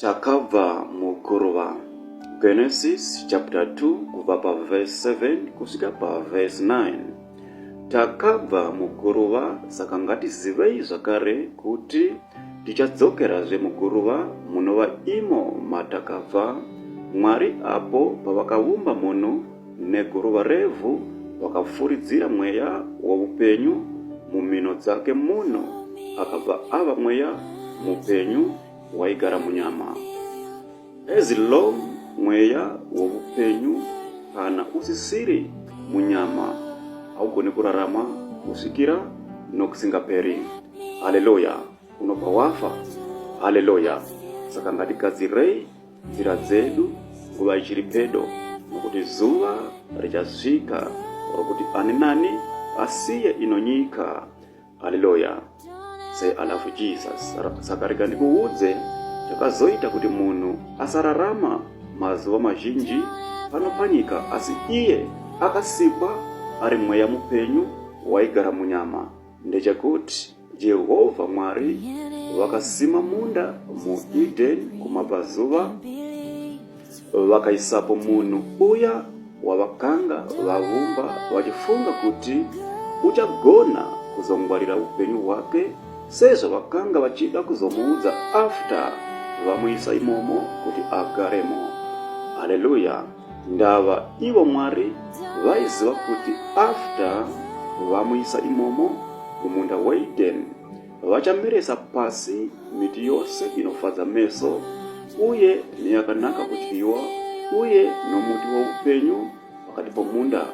Takabva muguruva. Genesis chapter 2 kubva pa verse 7 kusvika pa verse 9. Takabva muguruva, saka ngatizivei zvakare kuti tichadzokerazve muguruva munova imo matakabva. Mwari apo pavakaumba munhu neguruva revhu vakafuridzira mweya woupenyu mumhino dzake munhu, akabva ava mweya mupenyu waigara munyama. As long mweya woupenyu kana usisiri munyama haugoni kurarama kusvikira nokusingaperi. Haleluya! Unobva wafa. Haleluya! Saka ngatigadzirei nzira dzedu nguva ichiri pedo, nokuti zuva richasvika rokuti ani nani asiye ino nyika. Haleluya! Say I love Jesus. Saka rega ndikuudze chakazoita kuti munhu asararama mazuva mazhinji pano panyika, asi iye akasikwa ari mweya mupenyu waigara munyama. Ndechekuti Jehovha Mwari vakasima munda mu Eden kumabvazuva, vakaisapo munhu uya wavakanga vavumba vachifunga kuti uchagona kuzongwarira upenyu hwake, sezvo vakanga vachida kuzomuudza after vamuisa imomo kuti agaremo. Haleluya! Ndava ivo Mwari vaiziva kuti after vamuisa imomo mumunda weEden vachameresa pasi miti yose inofadza meso uye neyakanaka kudyiwa, uye nomuti woupenyu pakati pomunda,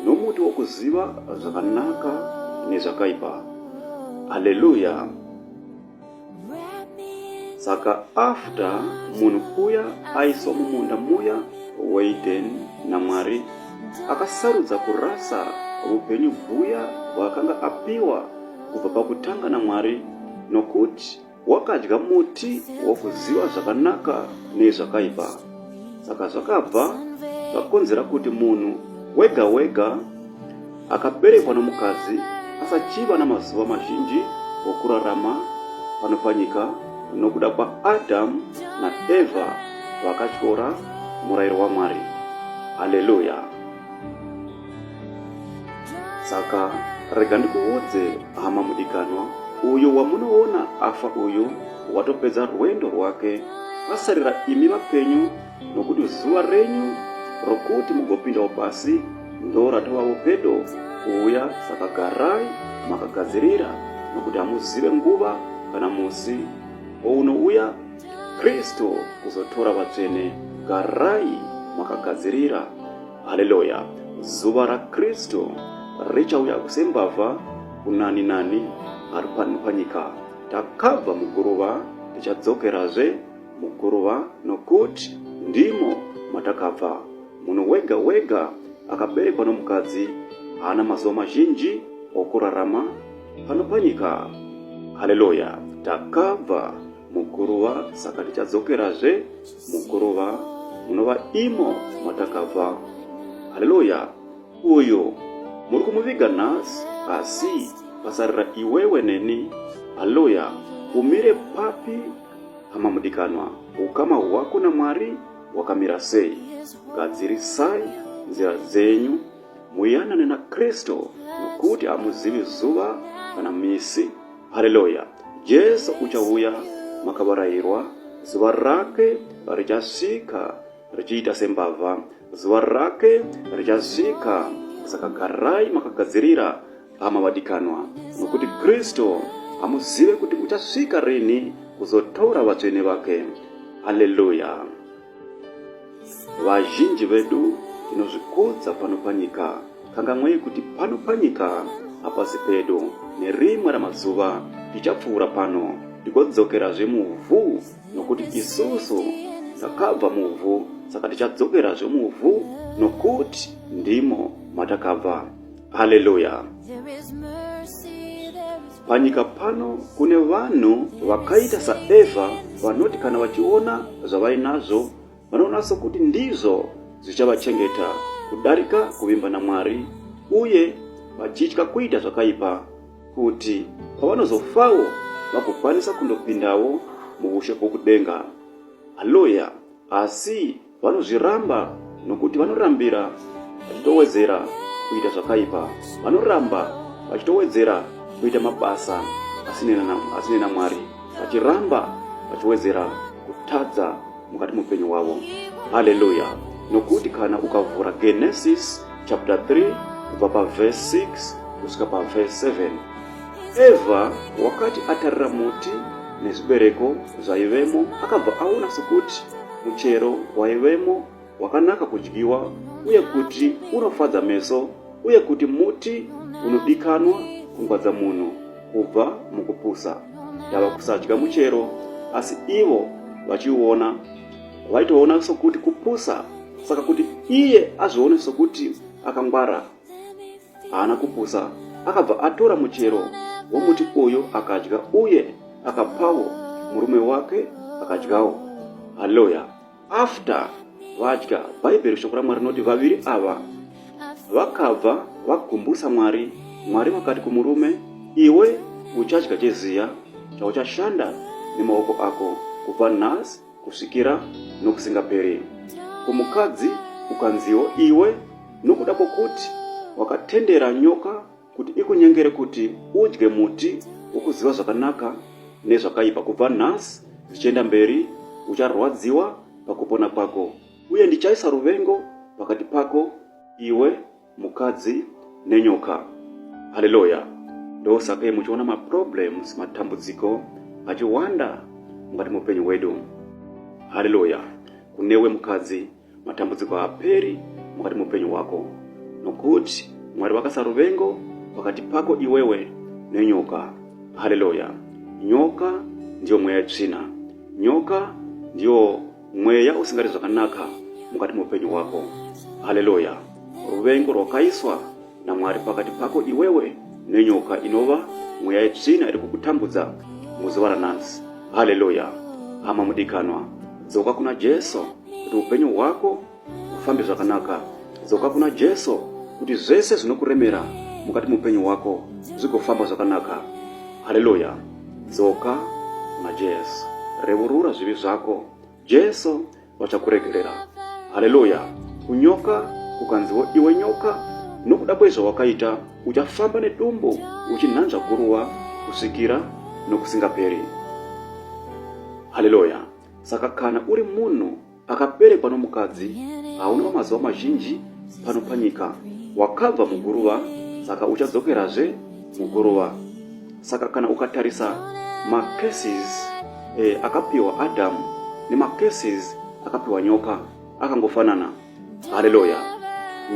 nomuti wokuziva zvakanaka nezvakaipa. Haleluya! Saka after munhu uya aiswa mumunda muya weEden naMwari, akasarudza kurasa upenyu buya hwaakanga apiwa kubva pakutanga naMwari, nokuti wakadya muti wokuziva zvakanaka nezvakaipa. Saka zvakabva zvakonzera kuti munhu wega wega akaberekwa nomukadzi asachiva namazuva mazhinji okurarama pano panyika, nokuda kwaAdamu naEvha vakatyora murayiro waMwari. Haleluya! Saka rega ndikuudze hama mudikanwa, uyo wamunoona afa uyu watopedza rwendo rwake, asarira imi vapenyu, nokuti zuva renyu rokuti mugopindawo pasi ndo ratavawo pedo kuuya. Saka garai makagadzirira, nokuti hamuzive nguva kana musi ounouya Kristu kuzotora vatsvene. Garai makagadzirira. Haleluya! Zuva raKristu richauya sembavha kunani nani ari pano panyika. Takabva muguruva, tichadzokerazve muguruva, nokuti ndimo matakabva. Munhu wega wega akaberekwa nomukadzi haana mazuva mazhinji okurarama pano panyika. Haleluya! Takabva muguruva, saka tichadzokerazve muguruva munova imo matakabva. Haleluya! Uyo muri kumuviga nhasi, asi pasarira iwewe neni. Haleluya! Umire papi hama mudikanwa? Ukama hwako naMwari wakamira sei? Gadzirisai nzira dzenyu muyanane naKristu, nokuti hamuzivi zuva kana misi. Haleluya! Jesu uchauya makavarayirwa, zuva rake richasvika richiita sembavha, zuva rake richasvika. Saka garai makagadzirira hama vadikanwa, nokuti Kristu hamuzive kuti uchasvika rini kuzotora vatsvene vake. Haleluya! Vazhinji vedu tinozvikudza pano panyika, kangamwei kuti pano panyika hapasi pedu. Nerimwe ramazuva tichapfuura pano tigodzokerazve muvhu, nokuti isusu takabva muvhu. Saka tichadzokerazve muvhu, nokuti ndimo matakabva. Haleluya! Panyika pano kune vanhu vakaita saEvha, vanoti kana vachiona zvavainazvo vanoona sokuti ndizvo zvichavachengeta kudarika kuvimba naMwari, uye vachitya kuita zvakaipa, kuti pavanozofawo vagokwanisa kundopindawo muushe hwokudenga. haleluya. Asi vanozviramba nokuti vanorambira vachitowedzera kuita zvakaipa, vanoramba vachitowedzera kuita mabasa asine naMwari, vachiramba vachiwedzera kutadza mukati mupenyu wavo. Haleluya. Nokuti kana ukavhura Genesis chapter 3 kubva paverse 6 kusvika paverse 7, Eva wakati atarira muti nezvibereko zvaivemo, akabva aona sokuti muchero waivemo wakanaka kudyiwa, uye kuti unofadza meso, uye kuti muti unodikanwa kungwadza munhu kubva mukupusa. Ndava kusadya muchero, asi ivo vachiuona vaitoona sokuti kupusa, saka kuti iye azvione sokuti akangwara, haana kupusa. Akabva atora muchero womuti uyo akadya, uye akapawo murume wake akadyawo. Haleluya. After vadya, Bhaibheri shoko raMwari rinoti vaviri ava vakabva vagumbusa Mwari. Mwari vakati kumurume, iwe uchadya cheziya chauchashanda nemaoko ako kubva nhasi kusvikira nokusingaperi. Kumukadzi ukanziwo, iwe nokuda kwokuti wakatendera nyoka kuti ikunyengere kuti udye muti wokuziva zvakanaka nezvakaipa, kubva nhasi zvichienda mberi ucharwadziwa pakupona kwako, uye ndichaisa ruvengo pakati pako, iwe mukadzi nenyoka. Haleluya. Ndosaka muchiona maproblems, matambudziko achiwanda mukati mupenyu wedu. Haleluya. Kunewe mukadzi, matambudziko haaperi mukati mupenyu wako, nokuti Mwari vakasa ruvengo pakati pako iwewe nenyoka. Haleluya. Nyoka ndiyo mweya tsvina, nyoka ndiyo mweya usingari zvakanaka mukati mupenyu wako. Haleluya. Ruvengo rwakaiswa naMwari pakati pako iwewe nenyoka, inova mweya yetsvina iri kukutambudza muzuva ranhasi. Haleluya. Hama mudikanwa, dzoka kuna Jesu kuti upenyu hwako ufambe zvakanaka. Dzoka kuna Jesu kuti zvese zvinokuremera mukati mupenyu hwako zvigofamba zvakanaka. Haleluya. Dzoka kuna Jesu, reurura zvivi zvako, Jesu vachakuregerera. Haleluya. Kunyoka ukanziwo, iwe nyoka, nokuda kwezvawakaita uchafamba nedumbu uchinhanzva guruva kusvikira nokusingaperi. Haleluya. Saka kana uri munhu akaberekwa nomukadzi, hauna mazuva mazhinji pano panyika, wakabva muguruva, saka uchadzokerazve muguruva. Saka kana ukatarisa macases akapiwa Adamu nemacases akapiwa nyoka, akangofanana. Haleluya.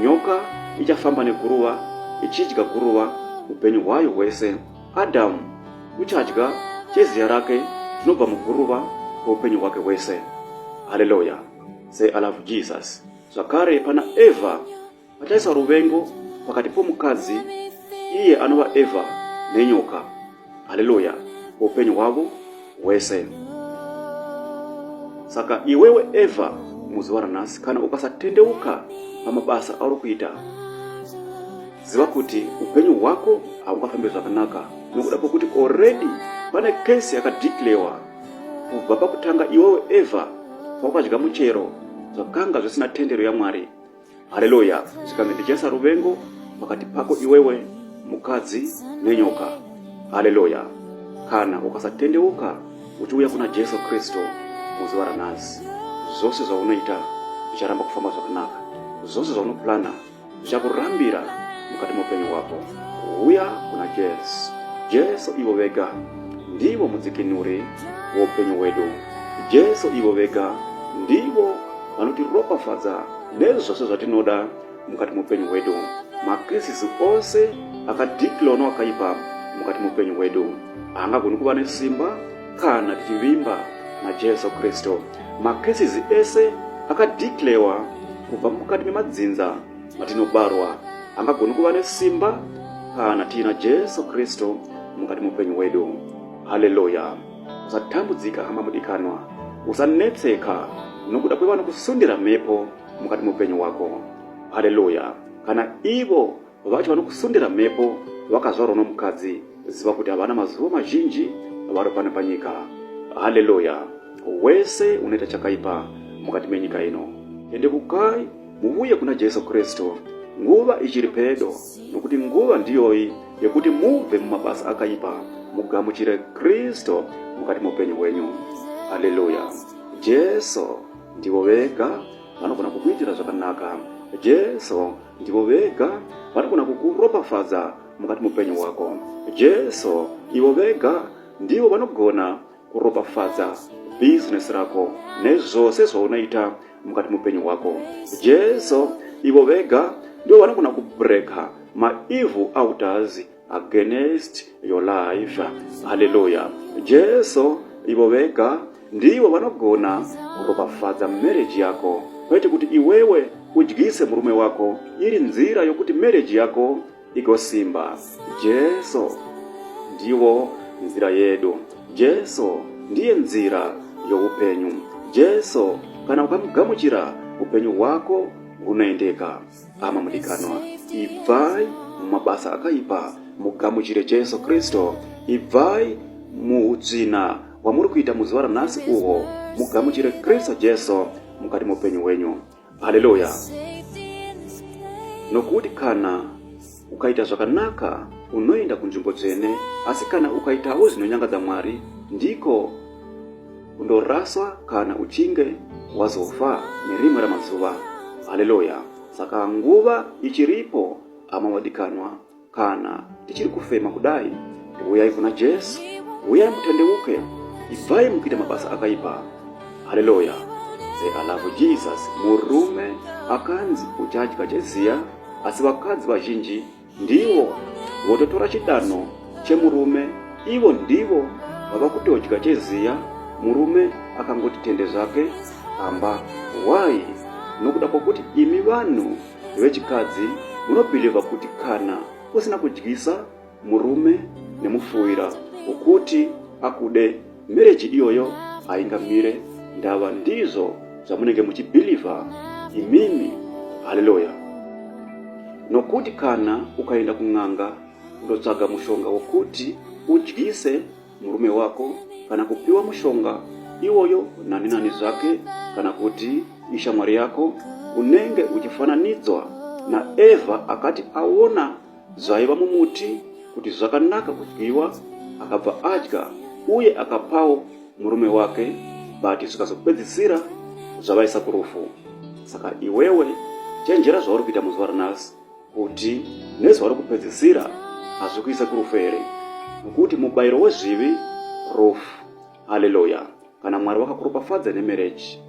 Nyoka ichafamba neguruva, ichidya guruva upenyu hwayo hwese. Adamu uchadya cheziya rake zvinobva muguruva upenyu hwake hwese. Haleluya. Say I love Jesus. Zvakare pana Eva vachaisa ruvengo pakati pomukadzi, iye anova Eva nenyoka. Haleluya. Upenyu hwavo hwese. Saka iwewe Eva muzuva ranhasi, kana ukasatendeuka pamabasa auri kuita, ziva kuti upenyu hwako haungafambe zvakanaka, nokuda kwokuti already pane kesi yakadhiklewa kubva pakutanga. Iwewe Eva wakadya muchero zvakanga zvisina tendero yaMwari. Haleluya. Zvikange ndichaisa ruvengo pakati pako iwewe mukadzi nenyoka. Haleluya. Kana ukasatendeuka uchiuya kuna Jesu Kristu muzuva ranhasi, zvose zvaunoita zvicharamba kufamba zvakanaka, zvose zvaunoplana zvichakurambira mukati mupenyu wako. Uya kuna Jesu. Jesu ivo vega ndivo mudzikinuri woupenyu hwedu. Jesu ivo vega ndivo vanotiropafadza nezvose zvatinoda mukati mupenyu hwedu. Makesisi ose akadhiklewa nowakaipa mukati mupenyu hwedu haangagoni kuva nesimba kana tichivimba naJesu Kristu. Makesisi ese akadhiklewa kubva mukati memadzinza matinobarwa haangagoni kuva nesimba kana tiina Jesu Kristu mukati mupenyu hwedu. Haleluya. Usatambudzika hama mudikanwa, usanetseka nokuda kwevanokusundira mhepo mukati mupenyu wako. Haleluya. Kana ivo vacho vanokusundira mhepo vakazvarwa nomukadzi, ziva kuti havana mazuva mazhinji vari pano panyika. Haleluya. wese unaita chakaipa mukati menyika ino. Ende kukai muvuye kuna Jesu Kristo. Nguva ichiri pedo, nokuti nguva ndiyoyi yekuti muve mumabasa akaipa, mugamuchire Kristo mukati mupenyu wenyu. Haleluya. Jesu ndivo vega vanogona kukuitira zvakanaka. Jesu ndivo vega vanogona kukuropafadza mukati mupenyu wako. Jesu ivo vega ndivo vanogona kuropafadza business rako nezvose zvaunoita mukati mupenyu wako. Jesu ivo vega ndivo vanogona kubreka ma-evil altars against your life. Hallelujah. Jesu ivo vega ndivo vanogona kuropafadza marriage yako, kwete kuti iwewe udyise murume wako iri nzira yokuti marriage yako igosimba. Jesu ndiwo nzira yedu. Jesu ndiye nzira youpenyu. Jesu kana ukamugamuchira upenyu wako unoendeka. Ama mudikanwa, ibvai mumabasa akaipa mugamuchire Jesu Kristo. Ibvai muudzina wamuri kuita muzuva ranhasi uho mugamuchire Kristo Jesu mukati mupenyu wenyu. Haleluya. Nokuti kana ukaita zvakanaka unoenda kunzvimbo tsvene, asi kana ukaitawo zvinonyangadza Mwari ndiko undoraswa kana uchinge wazofa nerimwe ramazuva. Haleluya. Saka nguva ichiripo ama wadikanwa, kana tichiri kufema kudai, uyai kuna Jesu, uyai mutendeuke, ibvai mukuita mabasa akaipa. Haleluya. Say I love Jesus. Murume akanzi uchadya cheziya, asi vakadzi vazhinji ndivo vototora chidanho chemurume. Ivo ndivo vava kutodya cheziya, murume akangoti tende zvake amba. Why? Nokuda kwokuti imi vanhu vechikadzi munobhiliva kuti kana usina kudyisa murume nemufuwira ukuti akude, marriage iyoyo haingamire. Ndava ndizvo zvamunenge muchibhiliva imimi. Haleluya. Nokuti kana ukaenda kun'anga undotsvaga mushonga wokuti udyise murume wako, kana kupiwa mushonga iwoyo nani zvake, kana kuti ishamwari yako, unenge uchifananidzwa na Eva akati aona zvaiva mumuti kuti zvakanaka kudyiwa, akabva adya uye akapawo murume wake, bati zvikazopedzisira zvavaisa kurufu. Saka iwewe chenjera zvauri kuita muzuva ranhasi kuti nezuva rokupedzisira hazvikuisa kurufu here, nokuti mubayiro wezvivi rufu. Haleluya. Kana Mwari wakakuropafadza nemarriage,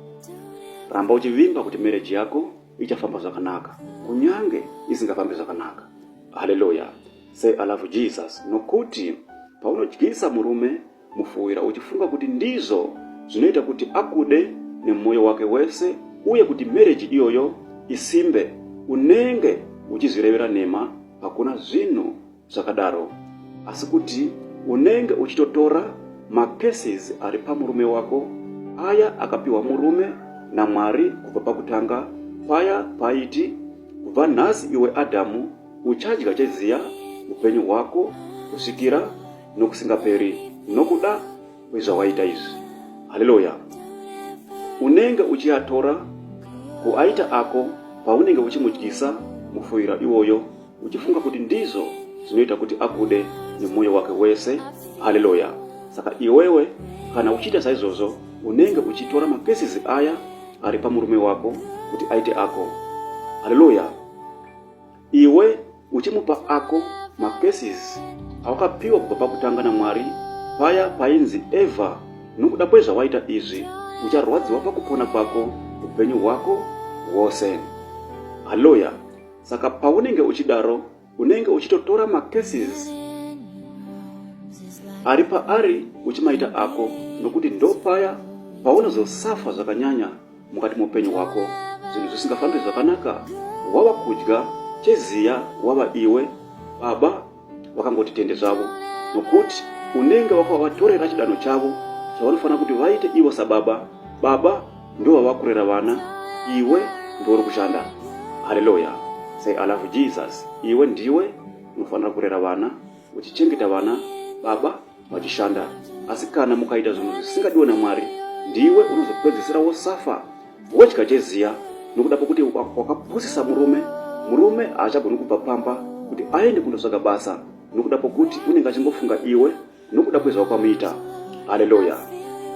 ramba uchivimba kuti marriage yako ichafamba zvakanaka kunyange isingafambi zvakanaka. Haleluya. Say I love Jesus. Nokuti paunodyisa murume mufuwira uchifunga kuti ndizvo zvinoita kuti akude nemoyo wake wese uye kuti marriage iyoyo isimbe, unenge uchizvirevera nhema. Hakuna zvinhu zvakadaro, asi kuti unenge uchitotora macases ari pamurume wako, aya akapiwa murume naMwari kubva pakutanga, paya paiti kubva nhasi iwe Adhamu uchadya cheziya upenyu hwako kusvikira nokusingaperi nokuda kwezvawaita izvi. Haleluya. Unenge uchiatora kuaita ako paunenge uchimudyisa mufuwira iwoyo uchifunga kuti ndizvo zvinoita kuti akude nemoyo wake wese. Haleluya. Saka iwewe kana uchiita saizvozvo unenge uchitora macases aya ari pamurume wako kuti aite ako. Haleluya. Iwe uchimupa ako macases awakapiwa kubva pakutanga naMwari, paya painzi Eva, nokuda kwezvawaita izvi ucharwadziwa pakupona kwako upenyu hwako hwose. Haleluya. Saka paunenge uchidaro unenge uchitotora macases ari paari uchimaita ako, nokuti ndo paya paunozosafa zvakanyanya mukati mupenyu hwako, zvinhu zvisingafambi zvakanaka. Wava kudya cheziya, wava iwe baba vakangoti tende zvavo, nokuti unenge wakavatorera chidanho chavo chavanofanira kuti vaite ivo sababa. Baba ndo vava kurera vana, iwe ndo uri kushanda. Haleluya. Say I love Jesus. Iwe ndiwe unofanira kurera vana, uchichengeta vana, baba vachishanda. Asi kana mukaita zvinhu zvisingadiwa naMwari, ndiwe unozopedzisira wosafa wochikacheziya nokudapo kuti wakapusisa murume achagoni kubva pamba kuti aende kundotsvaga basa nokudapo kuti unenge achingofunga iwe nokuda kwezvawakamuita. Haleluya.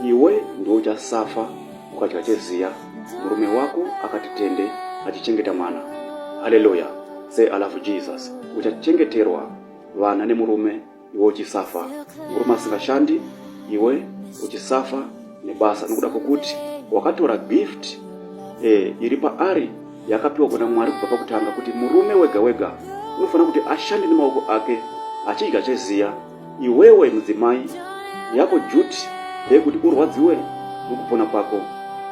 Iwe ndiwe uchasafa ukachikacheziya murume wako akati tende achichengeta mwana. Haleluya. Say I love Jesus. Uchachengeterwa vana nemurume, iwe uchisafa. Murume asingashandi, iwe uchisafa nebasa nokuda kuti wakatora gift iri paari yakapiwa kuna Mwari kubva pakutanga kuti murume wega wega unofanira kuti ashande nemaoko ake achikacheziya. Iwewe mudzimai yako duty yekuti urwadziwe nokupona kwako.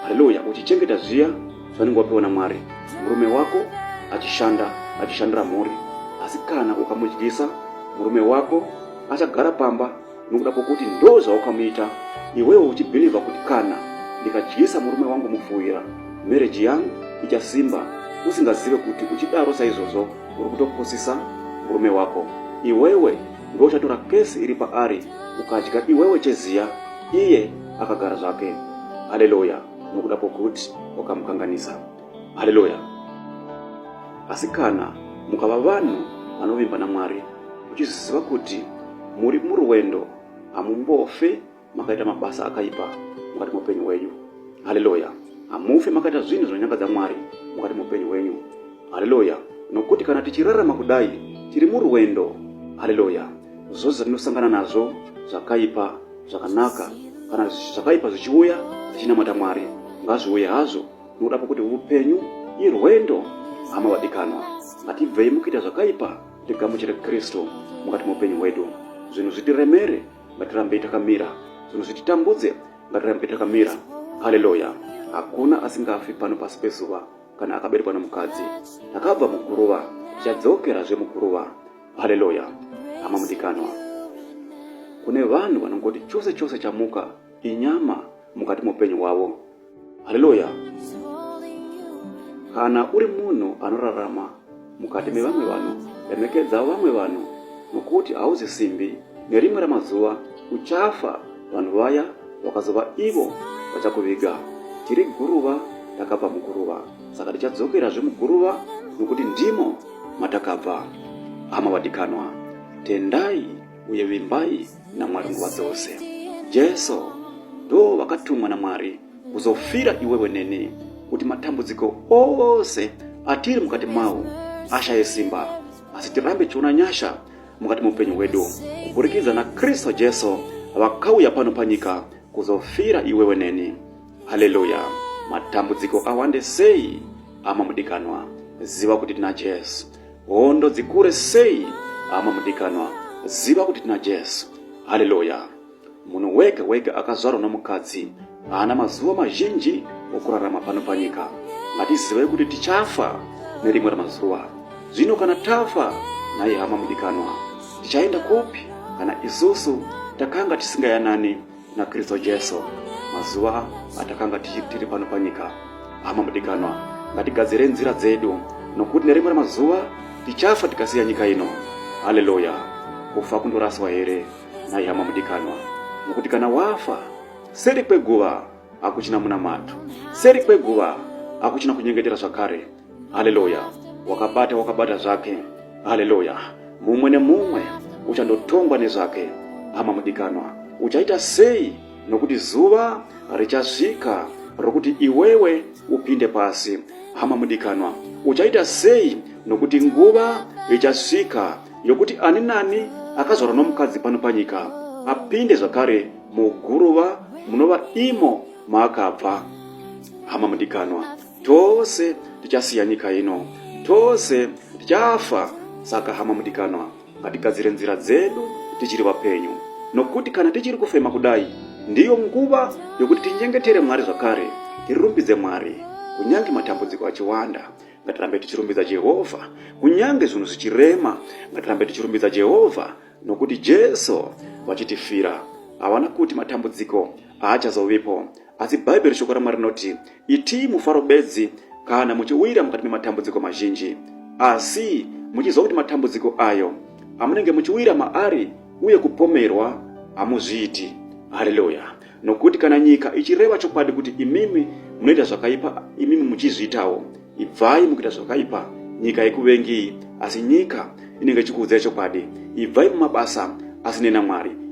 Haleluya. Uchichengeta zviya zvanenge wapiwa naMwari, murume wako achishandira mhuri. Asi kana ukamudyisa murume wako achagara pamba nokuda kuti ndo zvawakamuita. Iwewe uchibhiliva kuti kana ndikadyisa murume wangu mufuwira, marriage yangu ichasimba, usingazive kuti uchidaro saizvozvo uri kutopusisa murume wako. Iwewe ndo uchatora kesi iri paari ukadya iwewe cheziya, iye akagara zvake. Haleluya. Nokuda kuti wakamukanganisa. Haleluya. Asi kana mukava vanhu vanovimba naMwari, uchiziva kuti muri muruwendo, hamumbofe makaita mabasa akaipa mukati muupenyu wenyu. Haleluya. Hamufe makaita zvinhu zvinonyangadza Mwari mukati muupenyu wenyu. Haleluya. Nokuti kana tichirarama kudai tiri muruwendo, haleluya, zvose zvatinosangana nazvo zvakaipa, zvakanaka, kana zvakaipa zvichiuya zvichinamata Mwari, ngazviuye hazvo nokuda kuti upenyu irwendo. Hama vadikanwa, ngatibvei mukuita zvakaipa tigamuchire Kristu mukati muupenyu wedu. Zvinhu zvitiremere ngatirambe takamira, zvinhu zvititambudze ngatirambe takamira. Haleluya. Hakuna asingafi pano pasi pezuva kana akaberekwa nomukadzi. Takabva muguruva tichadzokerazve muguruva. Haleluya. Hama mudikanwa, kune vanhu vanongoti chose chamuka inyama mukati muupenyu wavo. Haleluya. Kana uri munhu anorarama mukati mevamwe vanhu, remekedza vamwe vanhu nokuti hauzi simbi. Nerimwe ramazuva uchafa vanhu vaya vakazova ivo vachakuviga. Tiri guruva, takabva muguruva, saka tichadzokerazve muguruva nokuti ndimo matakabva. Hama vadikanwa, tendai uye vimbai naMwari nguva dzose. Jesu ndo vakatumwa naMwari kuzofira iwewe neni kuti matambudziko ose atiri mukati mawo ashaye simba, asi tirambe chiona nyasha mukati muupenyu wedu kuburikidza naKristu Jesu vakauya pano panyika kuzofira iwewe neni. Haleluya. Matambudziko awande sei, ama mudikanwa, ziva kuti tina Jesu. Hondo dzikure sei, ama mudikanwa, ziva kuti tina Jesu. Haleluya. Munhu wega wega akazvarwa nomukadzi haana mazuva mazhinji okurarama pano panyika. Ngatizive kuti tichafa nerimwe ramazuva. Zvino kana tafa naye, hama mudikanwa, tichaenda kupi kana isusu takanga tisingayanani na Kristo Jesu mazuva atakanga tiri pano panyika? Hama mudikanwa, ngatigadzire nzira dzedu nokuti nerimwe ramazuva tichafa tikasiya nyika ino. Haleluya. Kufa kundoraswa here naye, hama mudikanwa, nokuti kana wafa seri kweguva hakuchina munamato, seri kweguva hakuchina kunyengetera zvakare. Haleluya. Wakabata zvake. Haleluya. Mumwe nemumwe uchandotongwa nezvake. Hama mudikanwa, uchaita sei nokuti zuva richasvika rokuti iwewe upinde pasi? Hama mudikanwa, uchaita sei nokuti nguva ichasvika yokuti ani nani akazvarwa nomukadzi pano panyika apinde zvakare muguruva munova imo maakabva? Hama mudikanwa, tose tichasiya nyika ino, tose tichafa. Saka hama mudikanwa, ngatigadzire nzira dzedu tichiri vapenyu, nokuti kana tichiri kufema kudai ndiyo nguva yokuti tinyengetere Mwari zvakare, tirumbidze Mwari. Kunyange matambudziko achiwanda, ngatirambe tichirumbidza Jehovha. Kunyange zvinhu zvichirema, ngatirambe tichirumbidza Jehovha, nokuti Jesu vachitifira. Havana kuti matambudziko haachazovipo, asi Bhaibheri shoko raMwari rinoti itii mufaro bedzi kana muchiwira mukati mematambudziko mazhinji, asi muchiziva kuti matambudziko ayo amunenge muchiwira maari uye kupomerwa hamuzviiti. Haleluya. nokuti kana nyika ichireva chokwadi kuti imimi munoita zvakaipa, imimi muchizviitawo, ibvai mukuita zvakaipa, nyika ikuvengi. Asi nyika inenge ichikuudzai chokwadi, ibvai mumabasa asinena Mwari.